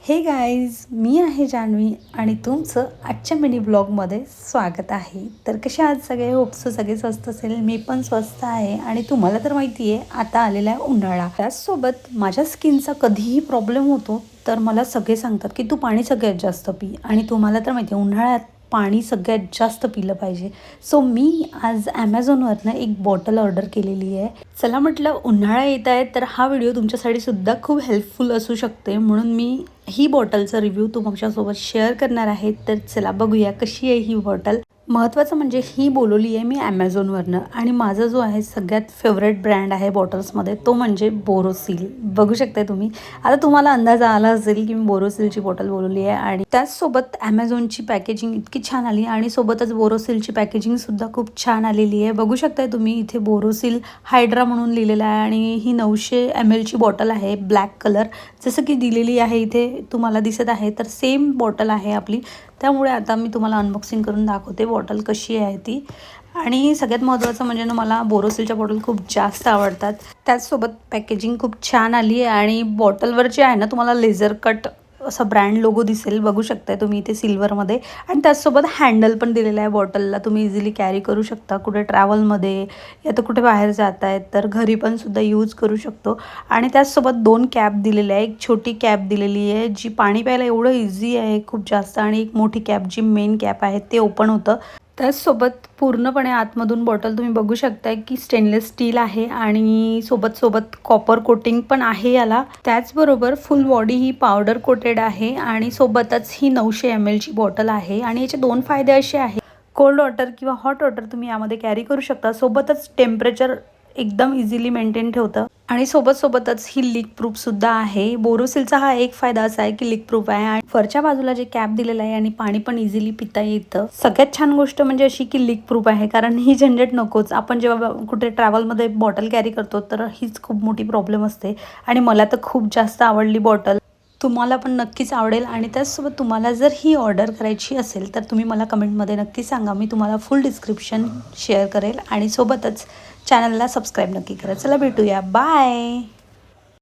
हे गाईज, मी आहे जान्हवी आणि तुमचं आजच्या मिनी ब्लॉगमध्ये स्वागत आहे. तर कसे आहात सगळे? होप्स सगळे स्वस्त असेल. मी पण स्वस्त आहे आणि तुम्हाला तर माहिती आहे आता आलेला आहे उन्हाळा. त्याचसोबत माझ्या स्किनचा कधीही प्रॉब्लेम होतो तर मला सगळे सांगतात की तू पाणी सगळ्यात जास्त पी, आणि तुम्हाला तर माहिती आहे उन्हाळ्यात पाणी सगळ्यात जास्त पिलं पाहिजे. सो मी आज ॲमेझॉनवरनं एक बॉटल ऑर्डर केलेली आहे. चला म्हटलं उन्हाळा येत आहे तर हा व्हिडिओ तुमच्यासाठी सुद्धा खूप हेल्पफुल असू शकते, म्हणून मी ही बॉटलचा रिव्ह्यू तुमच्यासोबत शेअर करणार आहे. तर चला बघूया कशी आहे ही बॉटल. महत्त्वाचं म्हणजे ही बोलवली आहे मी ॲमेझॉनवरनं, आणि माझा जो आहे सगळ्यात फेवरेट ब्रँड आहे बॉटल्समध्ये तो म्हणजे बोरोसिल. बघू शकताय तुम्ही. आता तुम्हाला अंदाज आला असेल की मी बोरोसिलची बॉटल बोलवली आहे, आणि त्याचसोबत ॲमेझॉनची पॅकेजिंग इतकी छान आली आणि सोबतच बोरोसिलची पॅकेजिंगसुद्धा खूप छान आलेली आहे. बघू शकताय तुम्ही इथे बोरोसिल हायड्रा म्हणून लिहिलेलं आहे, आणि ही 900 ml ची बॉटल आहे. ब्लॅक कलर जसं की दिलेली आहे इथे तुम्हाला दिसत आहे, तर सेम बॉटल आहे आपली. त्यामुळे आता मी तुम्हाला अनबॉक्सिंग करून दाखवते बॉटल कशी आहे ती. आणि सगळ्यात महत्त्वाचं म्हणजे ना, मला बोरोसिलच्या बॉटल खूप जास्त आवडतात. त्याचसोबत पॅकेजिंग खूप छान आली आहे, आणि बॉटलवर जे आहे ना तुम्हाला लेझर कट असा ब्रँड लोगो दिसेल. बघू शकताय तुम्ही इथे सिल्वरमध्ये, आणि त्याचसोबत हँडल पण दिलेलं आहे बॉटलला. तुम्ही इझिली कॅरी करू शकता कुठे ट्रॅव्हलमध्ये, या तर कुठे बाहेर जात आहेत तर घरी पण सुद्धा यूज करू शकतो. आणि त्याचसोबत 2 कॅप दिलेल्या आहे. एक छोटी कॅप दिलेली आहे जी पाणी प्यायला एवढं इझी आहे खूप जास्त, आणि एक मोठी कॅप जी मेन कॅप आहे ते ओपन होतं. त्याचसोबत पूर्णपणे आतमधून बॉटल तुम्ही बघू शकताय की स्टेनलेस स्टील आहे, आणि सोबत कॉपर कोटिंग पण आहे याला. त्याचबरोबर फुल बॉडी ही पावडर कोटेड आहे, आणि सोबतच ही 900 ml ची बॉटल आहे. आणि याचे 2 फायदे असे आहे, कोल्ड वॉटर किंवा हॉट वॉटर तुम्ही यामध्ये कॅरी करू शकता. सोबतच टेम्परेचर एकदम इझिली मेंटेन ठेवतं, आणि सोबतच ही लीक प्रूफसुद्धा आहे. बोरोसिलचा हा एक फायदा असा आहे की लीक प्रूफ आहे, आणि वरच्या बाजूला जे कॅप दिलेलं आहे आणि पाणी पण इझिली पिता येतं. सगळ्यात छान गोष्ट म्हणजे अशी की लीक प्रूफ आहे, कारण ही झंझट नकोच. आपण जेव्हा कुठे ट्रॅव्हलमध्ये बॉटल कॅरी करतो तर हीच खूप मोठी प्रॉब्लेम असते, आणि मला तर खूप जास्त आवडली बॉटल. तुम्हाला पण नक्कीच आवडेल. आणि त्याचसोबत तुम्हाला जर ही ऑर्डर करायची असेल तर तुम्ही मला कमेंटमध्ये नक्की सांगा. मी तुम्हाला फुल डिस्क्रिप्शन शेअर करेल, आणि सोबतच चॅनलला सबस्क्राईब नक्की करा. चला भेटूया, बाय.